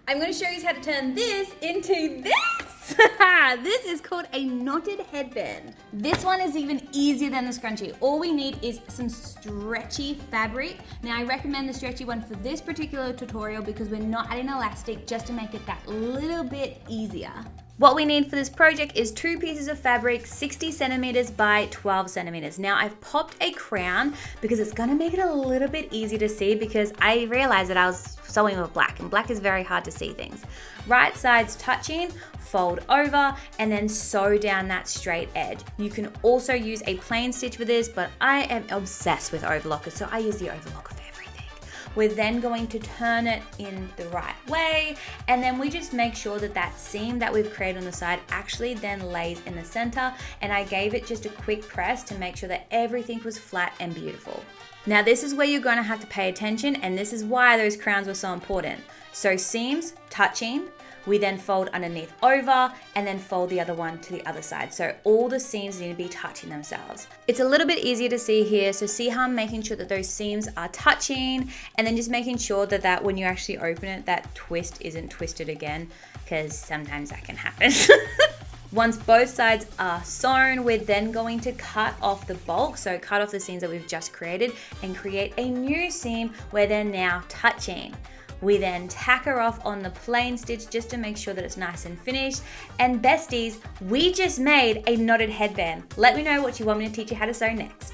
I'm going to show you how to turn this into this. This is called a knotted headband. This one is even easier than the scrunchie. All we need is some stretchy fabric. Now I recommend the stretchy one for this particular tutorial because we're not adding elastic, just to make it that little bit easier. What we need for this project is 2 pieces of fabric, 60 centimeters by 12 centimeters. Now I've popped a crown because it's gonna make it a little bit easier to see, because I realized that I was sewing with black, and black is very hard to see things. Right sides touching, fold over, and then sew down that straight edge. You can also use a plain stitch for this, but I am obsessed with overlockers, so I use the overlocker for everything. We're then going to turn it in the right way, and then we just make sure that that seam that we've created on the side actually then lays in the center, and I gave it just a quick press to make sure that everything was flat and beautiful. Now this is where you're going to have to pay attention, and this is why those crowns were so important. So seams touching, we then fold underneath over, and then fold the other one to the other side. So all the seams need to be touching themselves. It's a little bit easier to see here, so see how I'm making sure that those seams are touching, and then just making sure that when you actually open it, that twist isn't twisted again, because sometimes that can happen. Once both sides are sewn, we're then going to cut off the bulk, so cut off the seams that we've just created and create a new seam where they're now touching. We then tack her off on the plain stitch just to make sure that it's nice and finished. And besties, we just made a knotted headband. Let me know what you want me to teach you how to sew next.